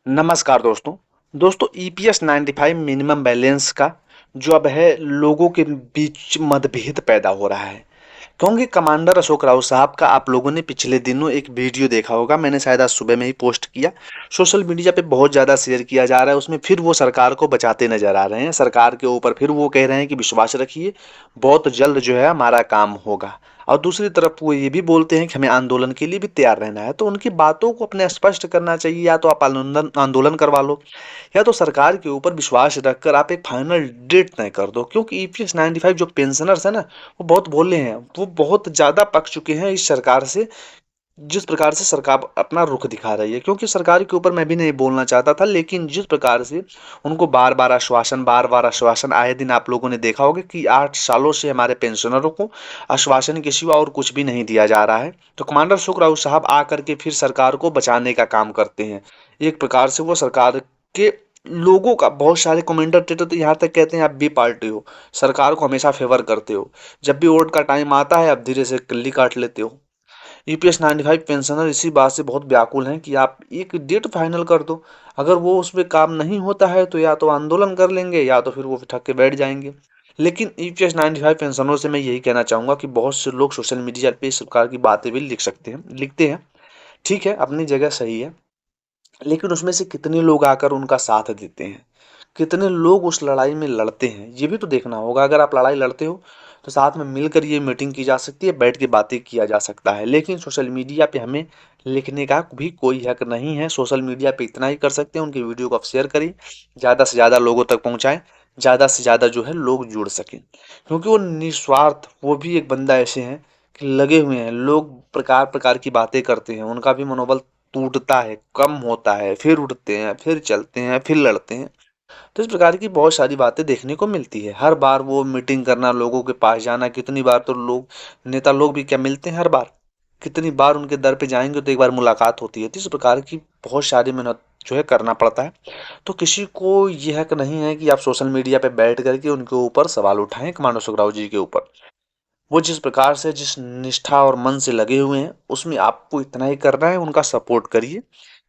नमस्कार दोस्तों EPS 95 minimum balance का जो अब है लोगों के बीच मतभेद पैदा हो रहा है क्योंकि कमांडर अशोक राव साहब का आप लोगों ने पिछले दिनों एक वीडियो देखा होगा। मैंने शायद आज सुबह में ही पोस्ट किया। सोशल मीडिया पे बहुत ज़्यादा शेयर किया जा रहा है। उसमें फिर वो सरकार को बचाते नजर आ रहे हैं। सरकार के ऊपर फिर वो कह रहे हैं कि विश्वास रखिए, बहुत जल्द जो है हमारा काम होगा। और दूसरी तरफ वो ये भी बोलते हैं कि हमें आंदोलन के लिए भी तैयार रहना है। तो उनकी बातों को अपने स्पष्ट करना चाहिए। या तो आप आंदोलन आंदोलन करवा लो, या तो सरकार के ऊपर विश्वास रखकर आप एक फाइनल डेट तय कर दो। क्योंकि ईपीएस 95 जो पेंशनर्स है ना, वो बहुत बोले हैं, वो बहुत ज्यादा पक चुके हैं इस सरकार से। जिस प्रकार से सरकार अपना रुख दिखा रही है, क्योंकि सरकार के ऊपर मैं भी नहीं बोलना चाहता था, लेकिन जिस प्रकार से उनको बार बार आश्वासन आए दिन आप लोगों ने देखा होगा कि 8 सालों से हमारे पेंशनरों को आश्वासन के सिवा और कुछ भी नहीं दिया जा रहा है। तो कमांडर सुख राउत साहब आकर के फिर सरकार को बचाने का काम करते हैं। एक प्रकार से वो सरकार के लोगों का, बहुत सारे कमेंटेटर तो यहाँ तक कहते हैं आप बी पार्टी हो, सरकार को हमेशा फेवर करते हो, जब भी वोट का टाइम आता है आप धीरे से कल्ली काट लेते हो। ईपीएस 95 पेंशनर इसी बात से बहुत व्याकुल हैं कि आप एक डेट फाइनल कर दो। अगर वो उसमें काम नहीं होता है तो या तो आंदोलन कर लेंगे, या तो फिर वो ठक के बैठ जाएंगे। लेकिन ईपीएस 95 पेंशनरों से मैं यही कहना चाहूंगा कि बहुत से लोग सोशल मीडिया पे इस प्रकार की बातें भी लिखते हैं। ठीक है, अपनी जगह सही है, लेकिन उसमें से कितने लोग आकर उनका साथ देते हैं, कितने लोग उस लड़ाई में लड़ते हैं, ये भी तो देखना होगा। अगर आप लड़ाई लड़ते हो तो साथ में मिलकर ये मीटिंग की जा सकती है, बैठ के बातें किया जा सकता है। लेकिन सोशल मीडिया पे हमें लिखने का भी कोई हक नहीं है। सोशल मीडिया पे इतना ही कर सकते हैं, उनकी वीडियो को आप शेयर करिए, ज़्यादा से ज़्यादा लोगों तक पहुँचाएं, ज़्यादा से ज़्यादा जो है लोग जुड़ सकें। क्योंकि वो निस्वार्थ, वो भी एक बंदा ऐसे हैं कि लगे हुए हैं। लोग प्रकार प्रकार की बातें करते हैं, उनका भी मनोबल टूटता है, कम होता है, फिर उठते हैं, फिर चलते हैं, फिर लड़ते हैं। तो इस प्रकार की बहुत सारी बातें देखने को मिलती है। हर बार वो मीटिंग करना, लोगों के पास जाना, कितनी बार तो लोग, नेता लोग भी क्या मिलते हैं हर बार, कितनी बार उनके दर पे जाएंगे तो एक बार मुलाकात होती है। तो इस प्रकार की बहुत सारी मेहनत जो है करना पड़ता है। तो किसी को यह हक नहीं है कि आप सोशल मीडिया पे बैठ करके उनके ऊपर सवाल उठाएं, कमांडो सुखराव जी के ऊपर। वो जिस प्रकार से, जिस निष्ठा और मन से लगे हुए हैं, उसमें आपको इतना ही करना है, उनका सपोर्ट करिए।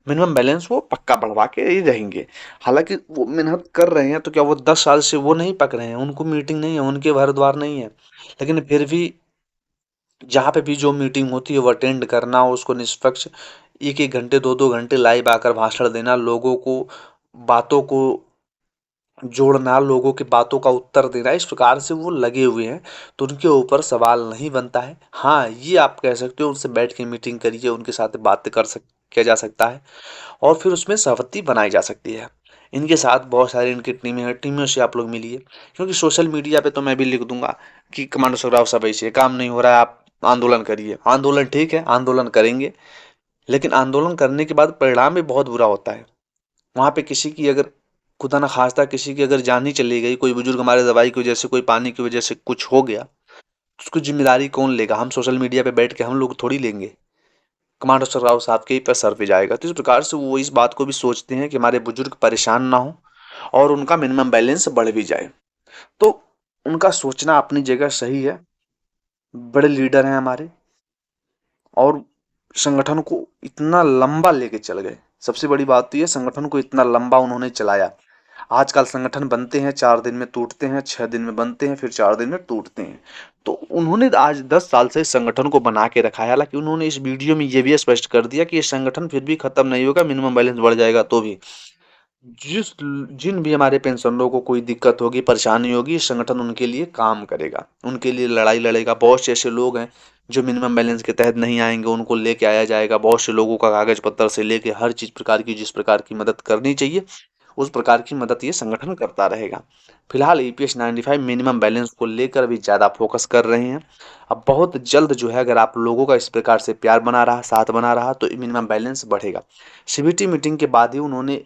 मिनिमम बैलेंस वो पक्का बढ़वा के ही रहेंगे। हालांकि वो मेहनत कर रहे हैं तो क्या वो 10 साल से वो नहीं पक रहे हैं, उनको मीटिंग नहीं है, उनके घर द्वार नहीं है, लेकिन फिर भी जहाँ पे भी जो मीटिंग होती है वो अटेंड करना, उसको निष्पक्ष 1-1 घंटे 2-2 घंटे लाइव आकर भाषण देना, लोगों को बातों को जोड़ना, लोगों की बातों का उत्तर देना, इस प्रकार से वो लगे हुए हैं। तो उनके ऊपर सवाल नहीं बनता है। हाँ, ये आप कह सकते हो उनसे बैठ के मीटिंग करिए, उनके साथ बातें किया जा सकता है, और फिर उसमें सहमति बनाई जा सकती है। इनके साथ बहुत सारी इनकी टीमें हैं, टीमों से आप लोग मिलिए। क्योंकि सोशल मीडिया पे तो मैं भी लिख दूंगा कि कमांडो सुखराव साहब ऐसे काम नहीं हो रहा है, आप आंदोलन करिए। आंदोलन ठीक है, आंदोलन करेंगे, लेकिन आंदोलन करने के बाद परिणाम भी बहुत बुरा होता है। वहाँ पे किसी की अगर, खुदा ना खास्ता किसी की अगर जान ही चली गई, कोई बुजुर्ग हमारे दवाई की वजह से, कोई पानी की वजह से कुछ हो गया, तो उसकी जिम्मेदारी कौन लेगा? हम सोशल मीडिया पे बैठ के हम लोग थोड़ी लेंगे, कमांडो राव साहब के ही पर सर पे जाएगा। तो इस प्रकार से वो इस बात को भी सोचते हैं कि हमारे बुजुर्ग परेशान ना हो और उनका मिनिमम बैलेंस बढ़ भी जाए। तो उनका सोचना अपनी जगह सही है, बड़े लीडर हैं हमारे, और संगठन को इतना लंबा लेके चल गए। सबसे बड़ी बात तो ये, संगठन को इतना लंबा उन्होंने चलाया। आजकल संगठन बनते हैं 4 दिन में, टूटते हैं 6 दिन में, बनते हैं फिर 4 दिन में टूटते हैं। तो उन्होंने आज 10 साल से इस संगठन को बना के रखा है। हालांकि उन्होंने इस वीडियो में ये भी स्पष्ट कर दिया कि ये संगठन फिर भी खत्म नहीं होगा, मिनिमम बैलेंस बढ़ जाएगा तो भी। जिस जिन भी हमारे पेंशनरों को कोई दिक्कत होगी, परेशानी होगी, इस संगठन उनके लिए काम करेगा, उनके लिए लड़ाई लड़ेगा। बहुत से ऐसे लोग हैं जो मिनिमम बैलेंस के तहत नहीं आएंगे, उनको लेके आया जाएगा। बहुत से लोगों का कागज पत्र से लेके हर चीज प्रकार की, जिस प्रकार की मदद करनी चाहिए उस प्रकार की मदद ये संगठन करता रहेगा। फिलहाल ईपीएस 95 मिनिमम बैलेंस को लेकर भी ज़्यादा फोकस कर रहे हैं। अब बहुत जल्द जो है, अगर आप लोगों का इस प्रकार से प्यार बना रहा, साथ बना रहा, तो मिनिमम बैलेंस बढ़ेगा। सीबीटी मीटिंग के बाद ही उन्होंने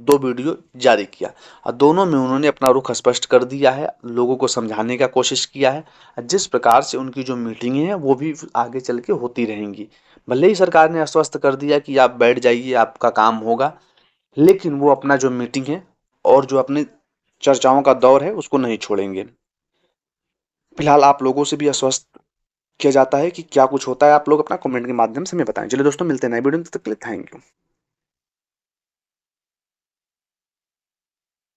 2 वीडियो जारी किया, और दोनों में उन्होंने अपना रुख स्पष्ट कर दिया है, लोगों को समझाने का कोशिश किया है। जिस प्रकार से उनकी जो मीटिंगें हैं वो भी आगे चल के होती रहेंगी। भले ही सरकार ने आश्वस्त कर दिया कि आप बैठ जाइए, आपका काम होगा, लेकिन वो अपना जो मीटिंग है और जो अपने चर्चाओं का दौर है उसको नहीं छोड़ेंगे। फिलहाल आप लोगों से भी आश्वस्त किया जाता है कि क्या कुछ होता है, आप लोग अपना कमेंट के माध्यम से हमें बताएं। चलिए दोस्तों, मिलते हैं नए वीडियो में, तब तक के लिए थैंक यू।